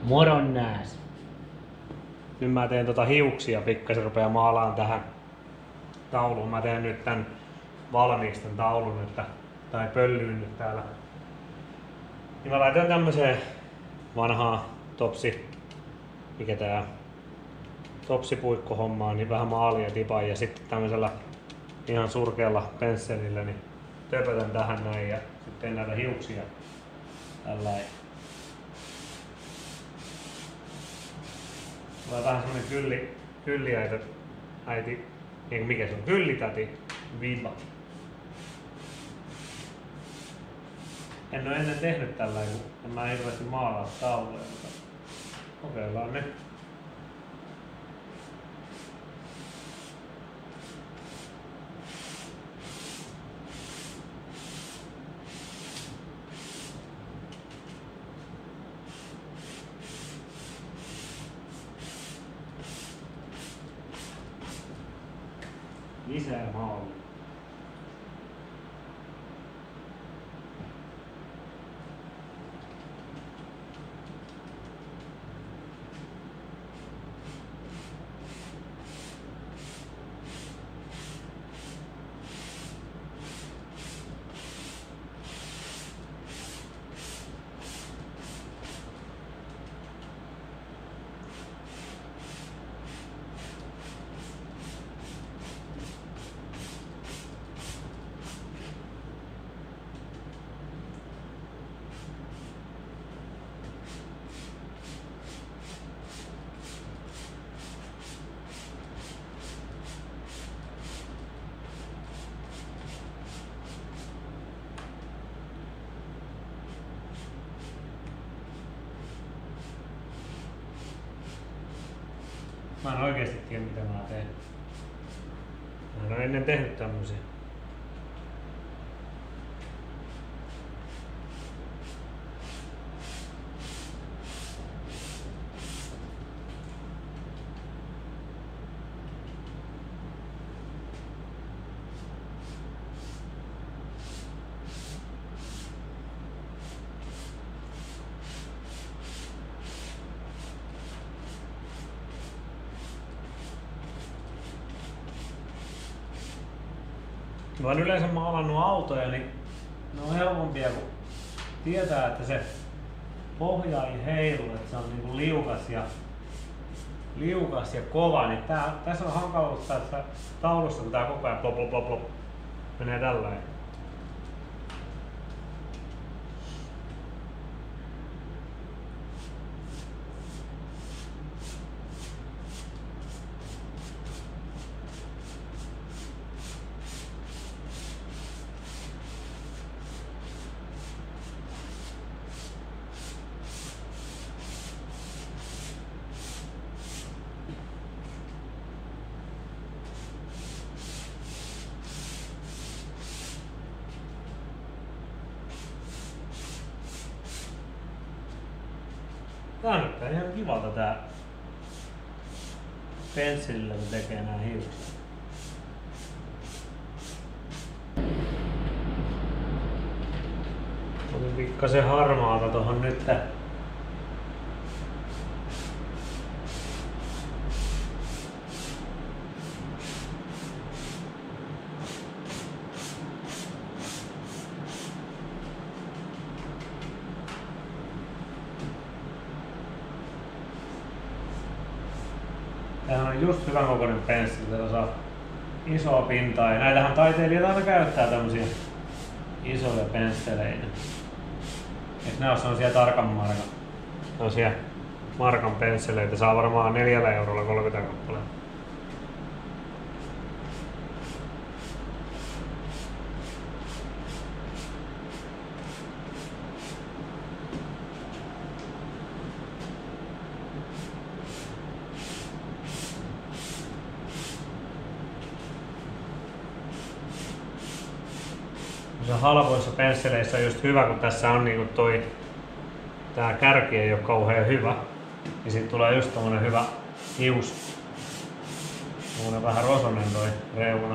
Moron nääs. Nyt mä teen hiuksia pikkasen, rupeaa maalaan tähän tauluun. Mä teen nyt tän valmiiksi tän taulun, tai pöllyyn nyt täällä. Niin mä laitan tämmöseen vanhaan mikä tää topsipuikkohommaan, niin vähän maalia tipan ja sitten tämmöisellä ihan surkealla pensselillä niin töpötän tähän näin ja sitten teen näitä hiuksia tällainen. Tulee vähän semmonen kylliäiti, niin mikä se on, kyllitäti viba. En oo ennen tehnyt tällainen, kun en mä hirveästi maalaa tauluja, mutta kokeillaan nyt. Lisää maalia. Mä en oikeesti tiedä mitä mä teen. Mä en oo ennen tehnyt tämmösiä. Mä oon yleensä maalannut autoja, niin ne on helpompia kun tietää, että se pohja ei heilu, että se on niinku liukas ja kova, niin tässä on hankaluutta tässä taulussa, kun tää koko ajan plop plop plop plop menee tällainen. Tää näyttää ihan kivalta tää pensselillä kun tekee nää hiukset. Oli pikkasen harmaata tohon nyt. Tämähän on just hyvän kokoinen pensseli, täällä saa isoa pintaa ja näitähän taiteilijat aina käyttää tämmösiä isoja pensseleitä. Eiks nää oo sellaisia tarkan markan? Sellaisia markan pensseleitä saa varmaan 4 eurolla 30 kappaleita. Halvoissa pensseleissä on just hyvä, kun tässä on niinku tää kärki ei oo kauhean hyvä. Ja sit tulee just tommonen hyvä hius. Tommonen vähän rosonen toi reuna.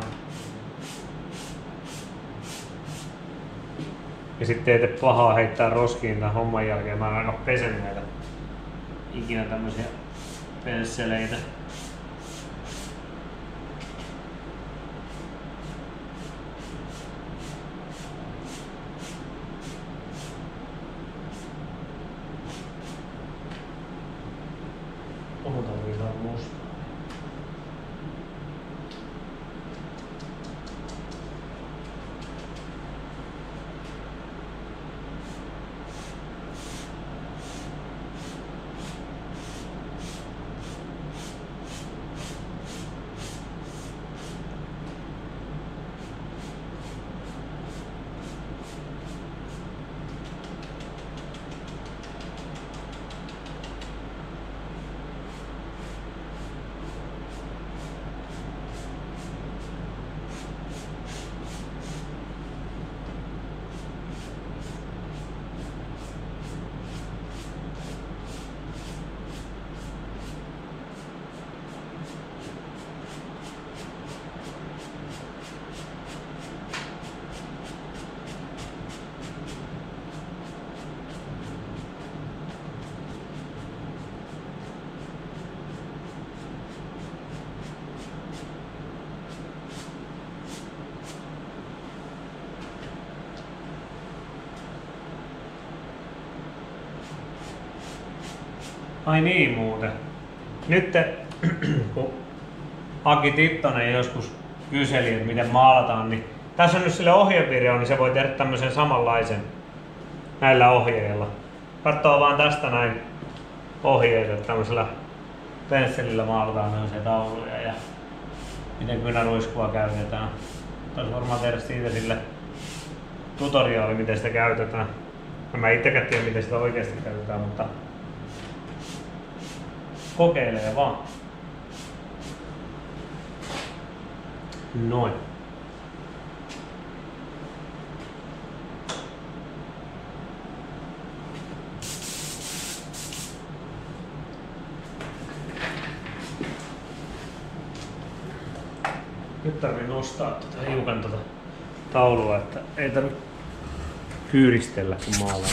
Ja sitten ei tee pahaa heittää roskiin tän homman jälkeen. Mä en aina pesen näitä ikinä tämmösiä pensseleitä. Puhutaan saa mustaa. Ai niin muuten. Nyt kun Aki Tittonen joskus kyseli, että miten maalataan, niin tässä on nyt sille ohjevirja, niin se voi tehdä tämmöisen samanlaisen näillä ohjeilla. Katsoo vaan tästä näin ohjeet, että tämmöisellä pensselillä maalataan tämmöisiä tauluja ja miten kynäruiskua käytetään. Taisi varmaan tehdä siitä sille tutoriaali, miten sitä käytetään. Mä itsekään tiedä, miten sitä oikeasti käytetään, mutta kokeilee vaan. Noin. Nyt tarvii nostaa hiukan taulua, että ei tarvitse kyyristellä kun maalaa.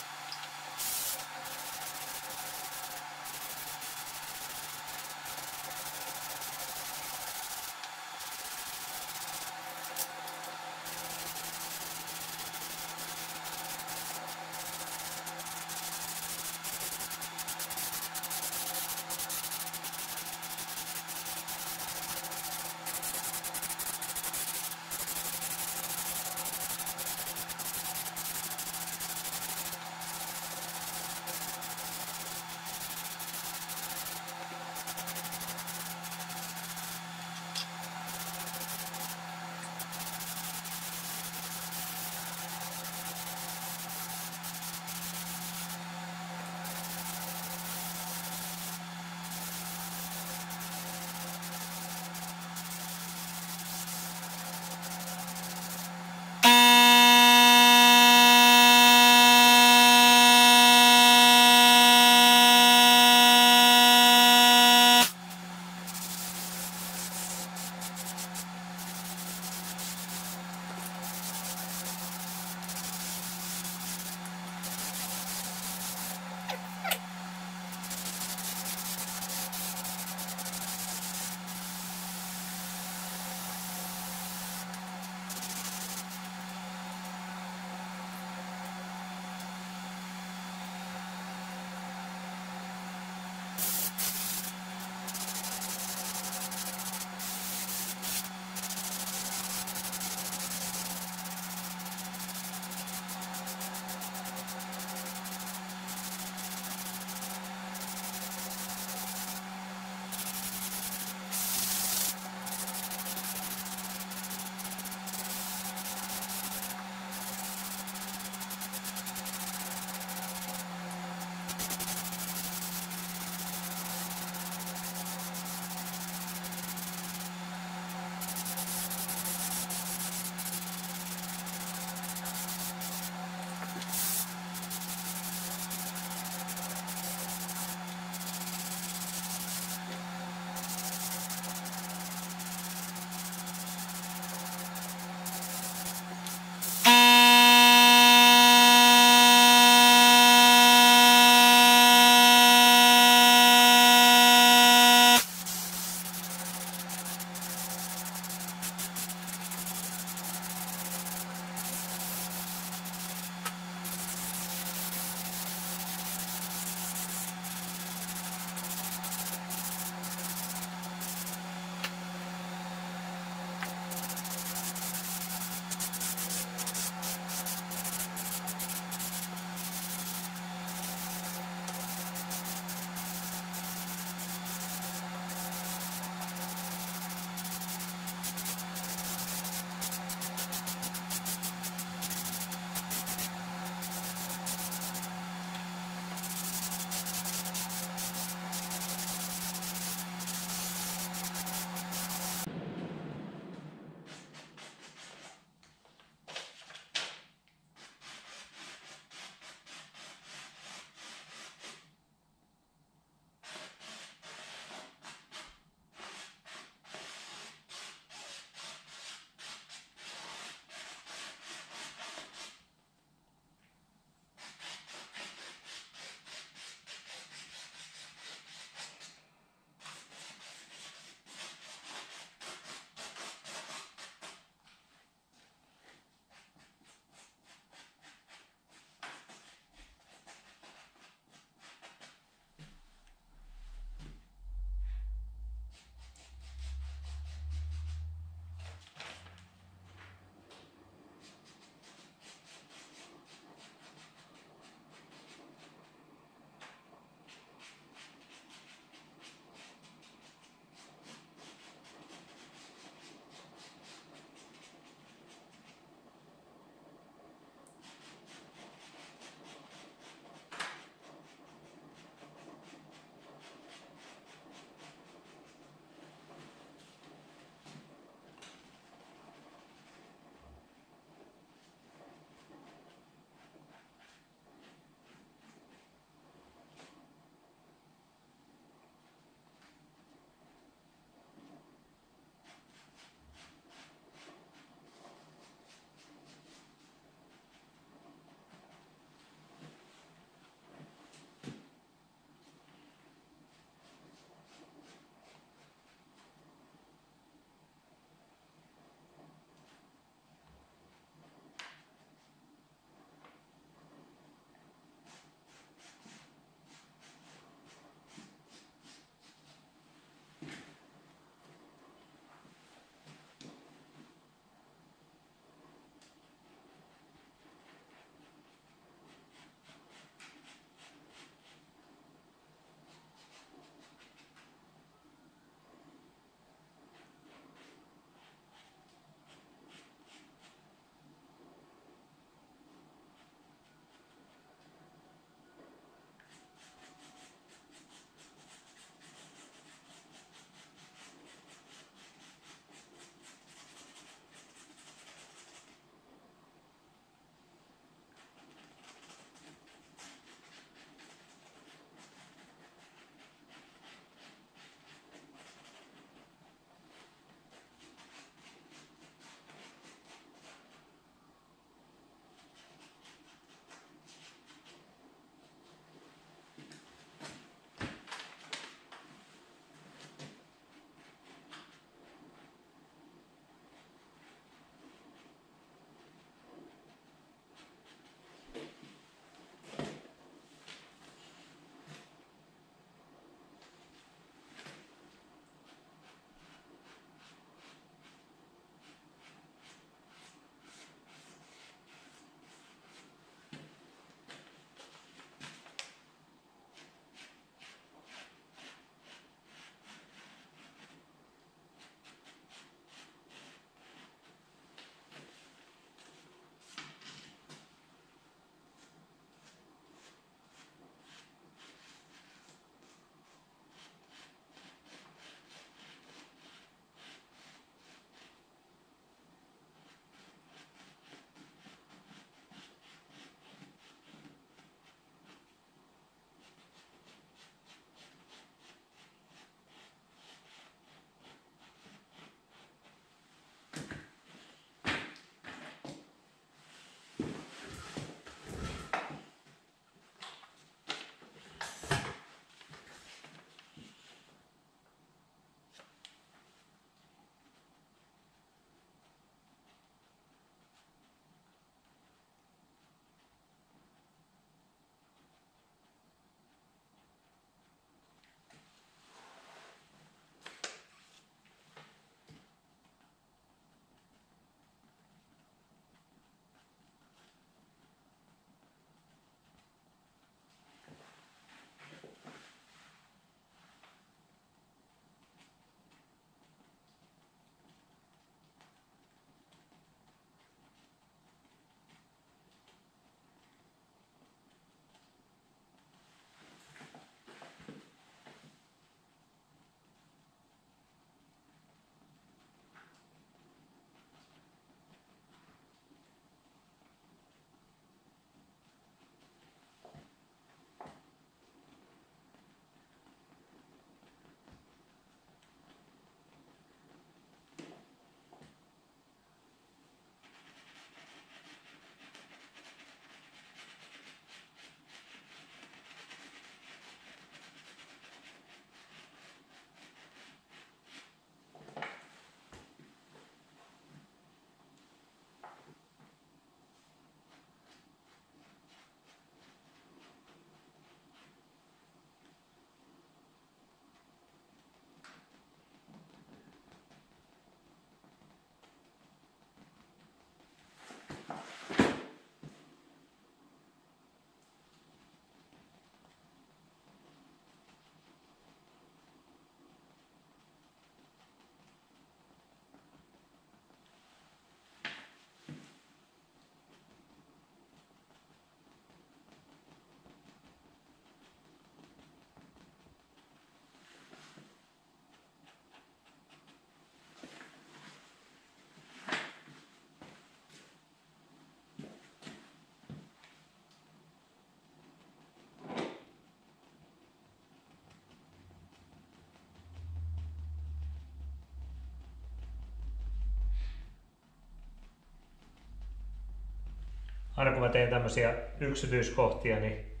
aina kun mä teen tämmöisiä yksityiskohtia, niin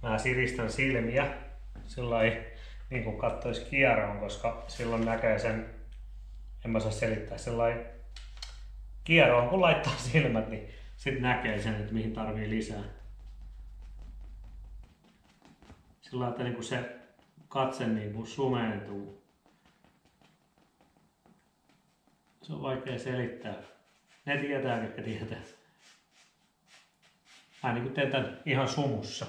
mä siristän silmiä sillai niin kuin kattois kieroon, koska silloin näkee sen, en mä saa selittää, sillai kieroon kun laittaa silmät, niin sit näkee sen, että mihin tarvii lisää. Sillä että niin se katse niin sumeentuu. Se on vaikea selittää. Ne tietää, ketkä tietää. Mä niin teen tän ihan sumussa.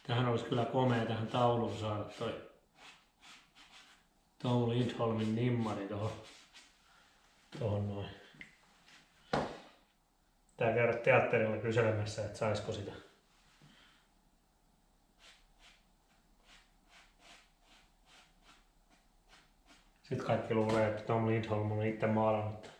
Tähän olisi kyllä komea tähän tauluun saada toi Tom Lindholmin nimmari tohon noin. Tää käydä teatterilla kyselemässä, että saisiko sitä. Sitten kaikki luulee, että Tom Lindholm on itse maalannut.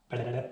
Pelele.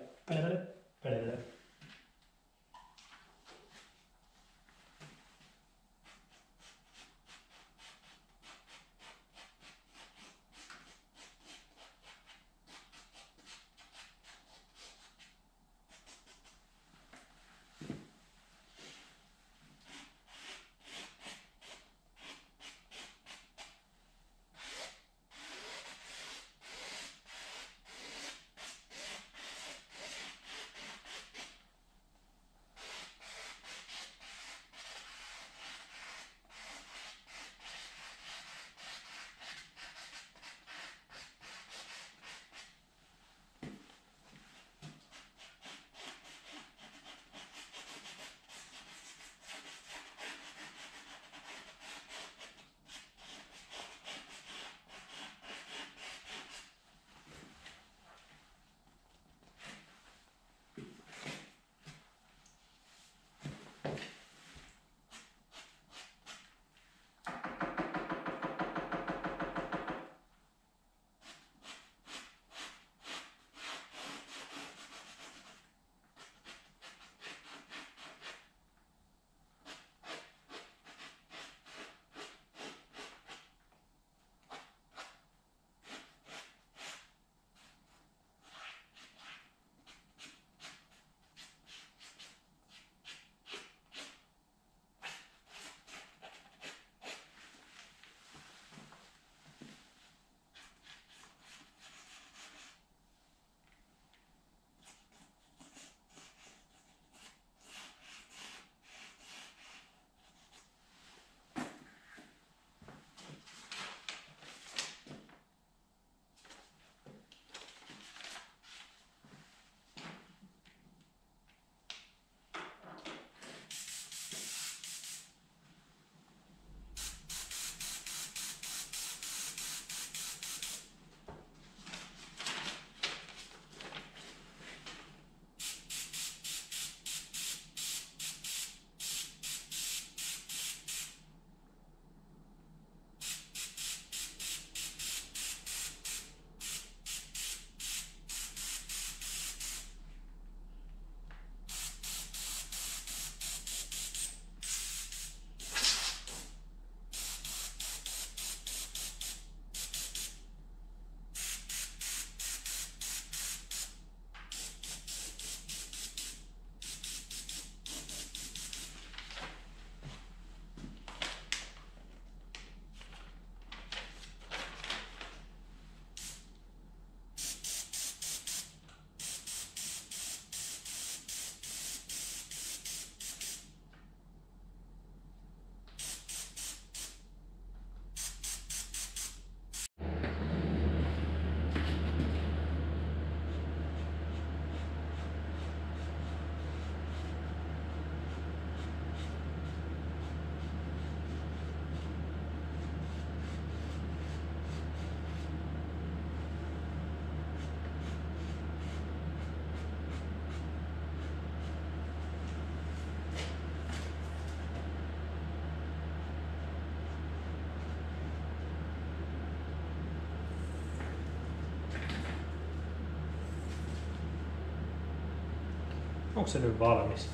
Onko se nyt valmis?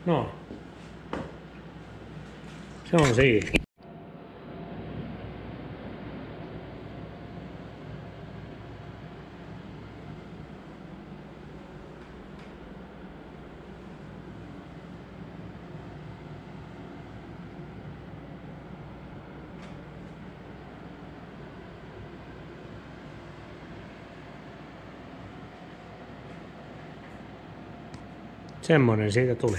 No, se on siinä. Semmonen siitä tuli.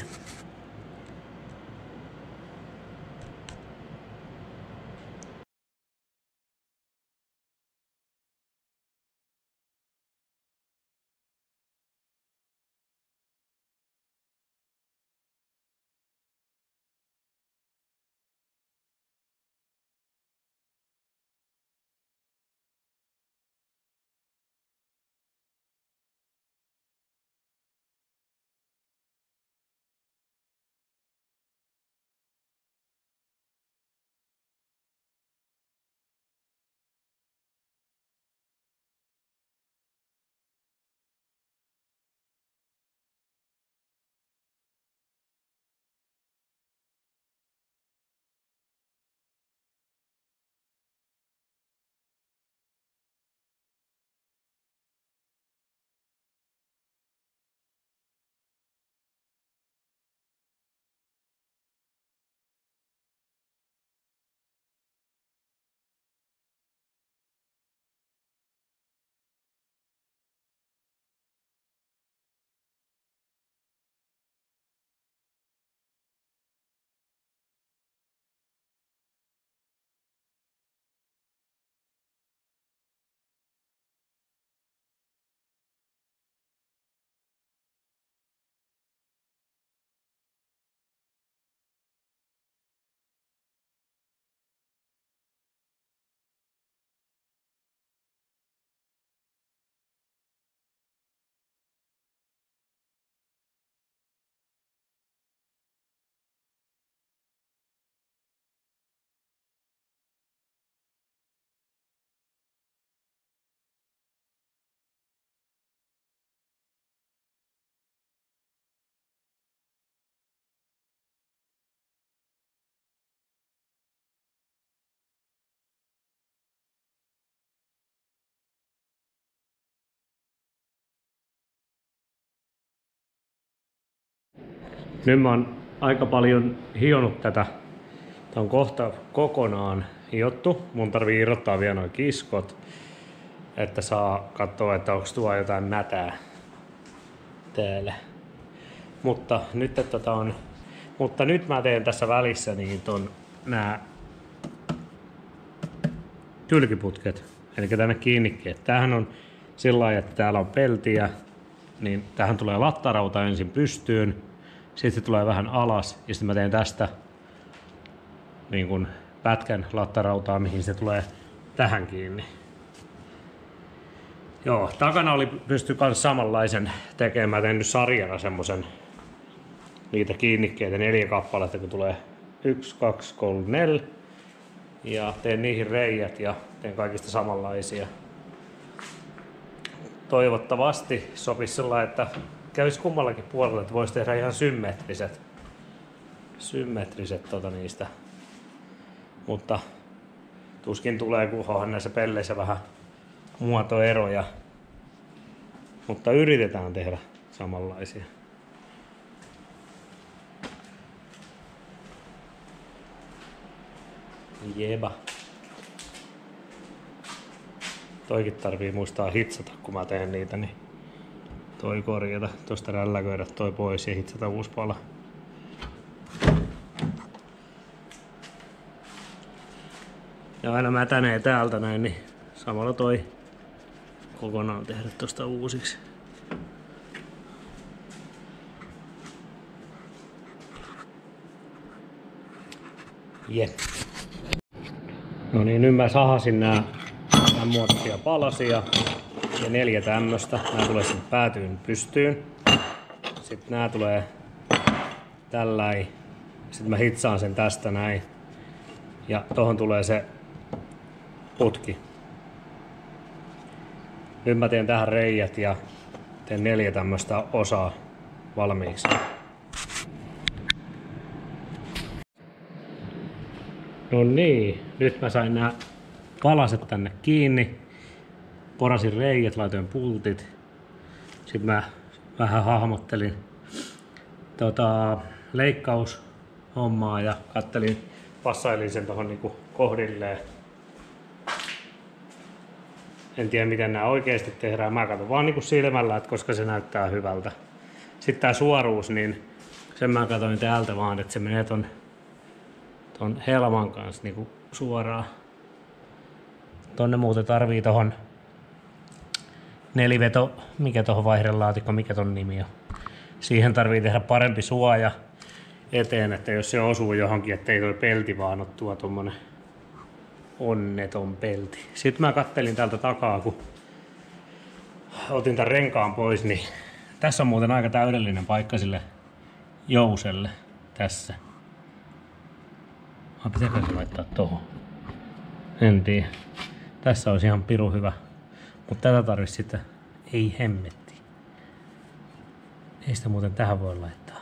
Nyt mä oon aika paljon hionut tätä. Tää on kohta kokonaan hiottu. Mun tarvii irrottaa vielä noin kiskot, että saa katsoa, että onko tuo jotain mätää täällä. Mutta nyt mä teen tässä välissä niin nää kylkiputket, eli tänne kiinnikkeet. Tämähän on sillä lailla, että täällä on peltiä, niin tähän tulee lattarauta ensin pystyyn, sitten se tulee vähän alas ja sitten mä teen tästä niin kuin pätkän lattarautaa, mihin se tulee tähän kiinni. Joo, takana pysty kans samanlaisen tekemään. Mä teen nyt sarjana semmosen niitä kiinnikkeitä 4 kappaletta, kun tulee 1, 2, 3, 4. Ja teen niihin reijät ja teen kaikista samanlaisia. Toivottavasti sopisi sellainen, että kävisi kummallakin puolella, että voisi tehdä ihan symmetriset niistä. Mutta tuskin tulee, kunhan näissä pelleissä vähän muotoeroja. Mutta yritetään tehdä samanlaisia. Jeba. Toikin tarvii muistaa hitsata, kun mä teen niitä, niin toi korjata, tosta rälläköidä toi pois ja hitsata uusi pala. Ja aina mätänee täältä näin, niin samalla toi kokonaan tehdä tosta uusiksi. Jep. No niin, nyt mä sahasin nää tämän muotoisia palasia ja 4 tämmöstä. Nää tulee sinne päätyyn pystyyn. Sitten nää tulee tälläin. Sitten mä hitsaan sen tästä näin. Ja tohon tulee se putki. Nyt mä teen tähän reijät ja teen 4 tämmöstä osaa valmiiksi. No niin, nyt mä sain nää palaset tänne kiinni. Porasin reijät, laitoin pultit. Sitten mä vähän hahmottelin leikkaushommaa ja passailin sen tohon niinku kohdilleen. En tiedä miten nämä oikeasti tehdään. Mä katson vaan niinku silmällä, että koska se näyttää hyvältä. Sitten tää suoruus, niin sen mä katsoin täältä vaan, että se menee ton helman kanssa niinku suoraan. Tonne muuten tarvii tohon neliveto, mikä tohon vaihdelaatikko, mikä ton nimi on. Siihen tarvii tehdä parempi suoja eteen, että jos se osuu johonkin, ettei toi pelti vaan ole tuo tommonen onneton pelti. Sitten mä kattelin täältä takaa, kun otin tän renkaan pois, niin tässä on muuten aika täydellinen paikka sille jouselle tässä. Pitääkö se laittaa tohon? En tiedä. Tässä olisi ihan pirun hyvä. Mutta tätä tarvitsisi sitten. Ei hemmetti. Ei sitä muuten tähän voi laittaa.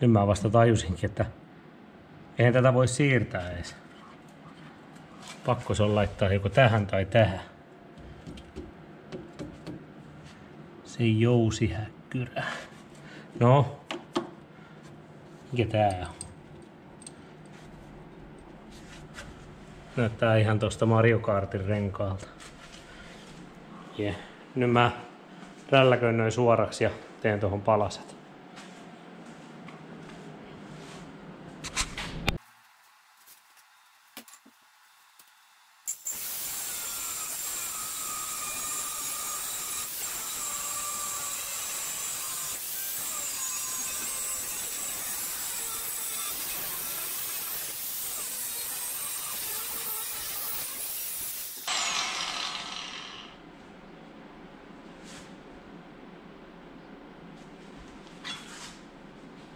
Nyt mä vasta tajusinkin, että eihän tätä voi siirtää edes. Pakko se on laittaa joko tähän tai tähän. Se jousihäkkyrä. No. Mikä tää on? Näyttää ihan tosta Mario Kartin renkaalta. Yeah. Nyt mä rälläköin noin suoraksi ja teen tohon palaset.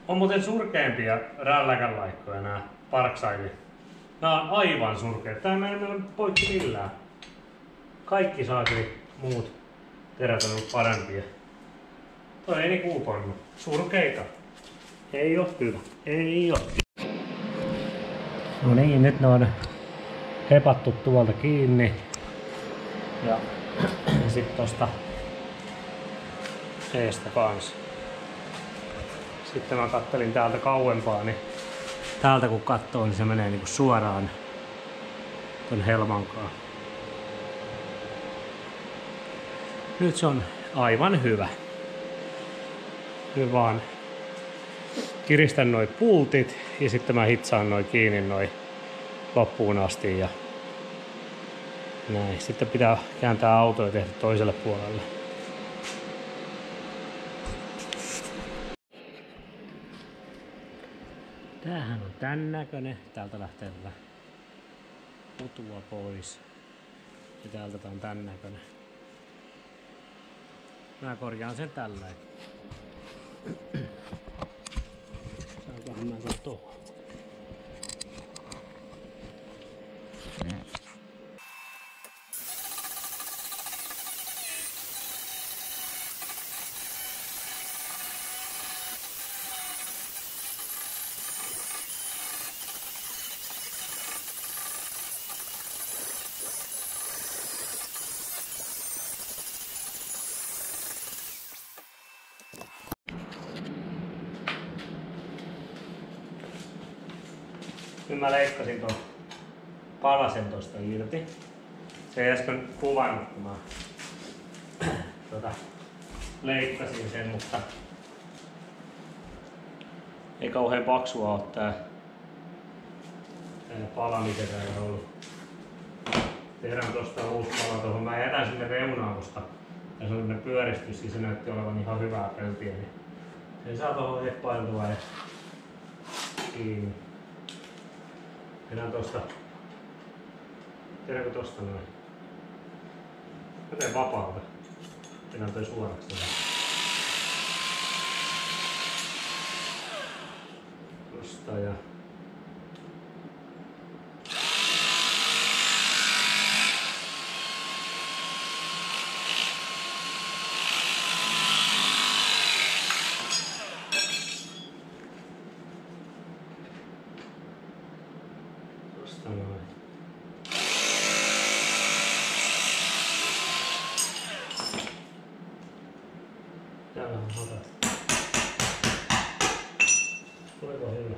On muuten surkeimpia rälläkänlaikkoja nää Parksideit. Nää on aivan surkeita. Tää ei ole poikki millään. Kaikki saakeli muut terät on ollut parempia. Toi ei niinku uponnut. Surkeita. Ei oo hyvä. Ei oo. No niin, nyt ne on hepattu tuolta kiinni. Ja sit tosta eestä kans. Sitten mä kattelin täältä kauempaa, niin täältä kun katsoo, niin se menee niinku suoraan ton helmankaan. Nyt se on aivan hyvä. Nyt vaan kiristän noi pultit ja sitten mä hitsaan noi kiinni noi loppuun asti ja näin. Sitten pitää kääntää auto ja tehdä toiselle puolelle. Tämähän on tän näköinen. Täältä lähtee tätä putua pois. Ja täältä tää on tän näköinen. Mä korjaan sen tällä. Saankohan mä sen tuohon? Nyt mä leikkasin ton palasen tosta irti. Se ei äsken kuvannut, kun mä leikkasin sen, mutta ei kauhean paksua oo tää Ja pala mikä täällä on ollut. Tehdään tosta uusi pala tuohon. Mä jätän sinne reunaan, koska tässä on ne pyöristys ja se näytti olevan ihan hyvää peltiä. Niin sen saa tuohon heppailtua ja kiinni. Tehdään tosta. Tehdäänkö tosta noin? Mä teen vapaalta. Tehdään toi suoraksi. Tosta ja tosta noin. Täällä on hatat. Tuliko hyvä?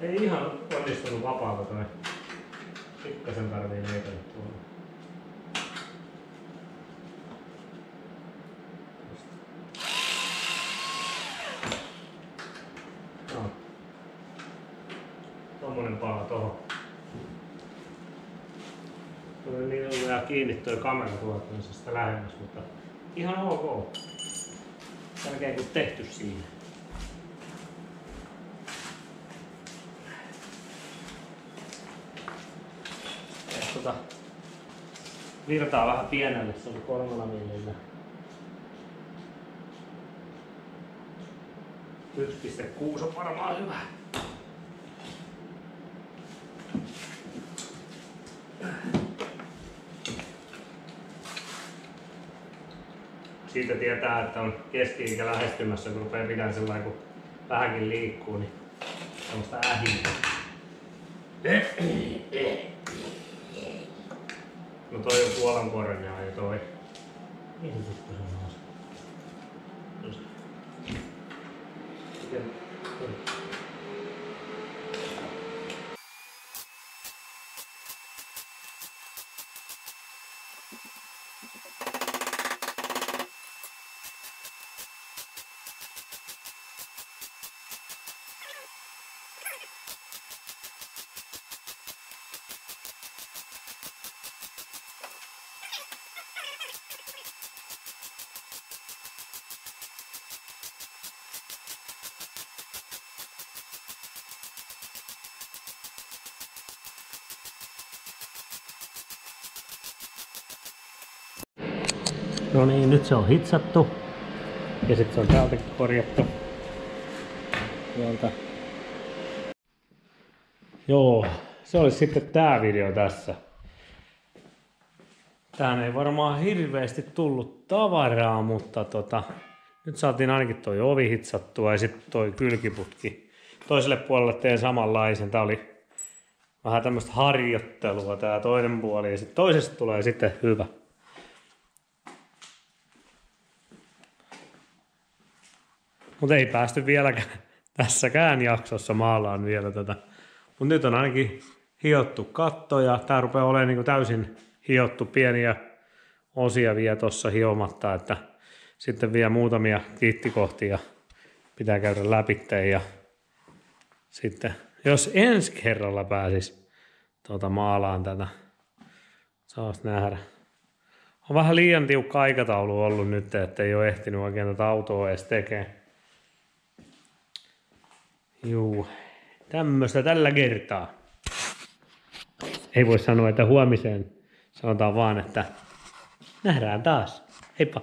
Ei ihan onnistunut vapaalta toi. Pikkasen tarvii leikata tuolla. No. Tommonen pala tohon. Tuli niin ollut kiinni toi kamera tuottamisesta lähemmäs, mutta ihan ok. Tärkeä kun tehty siinä. Virtaa vähän pienelle, se oli 3 millillä. 1,6 on varmaan hyvä. Siitä tietää, että on keski-ikä lähestymässä, kun rupeaa pitämään sellainen, kun vähänkin liikkuu, niin semmoista ähinää. No toi on kuolankorjaa ja toi. Niin se sitten on osa. No niin, nyt se on hitsattu. Ja sitten se on täältäkin korjattu. Tuolta. Joo, se olisi sitten tää video tässä. Tähän ei varmaan hirveästi tullut tavaraa, mutta nyt saatiin ainakin toi ovi hitsattua ja sitten toi kylkiputki. Toiselle puolelle teen samanlaisen. Tää oli vähän tämmöistä harjoittelua tää toinen puoli ja sitten toisesta tulee sitten hyvä. Mutta ei päästy vieläkään tässäkään jaksossa maalaan vielä tätä. Mutta nyt on ainakin hiottu katto ja tää rupeaa olemaan niinku täysin hiottu, pieniä osia vielä tossa hiomatta, että sitten vielä muutamia kiittikohtia pitää käydä läpitte ja sitten jos ensi kerralla pääsis maalaan tätä, saas nähdä. On vähän liian tiukka aikataulu ollut nyt, että ei ole ehtinyt oikein tätä autoa edes tekemään. Juu, tämmöistä tällä kertaa. Ei voi sanoa, että huomiseen. Sanotaan vaan, että nähdään taas. Heippa!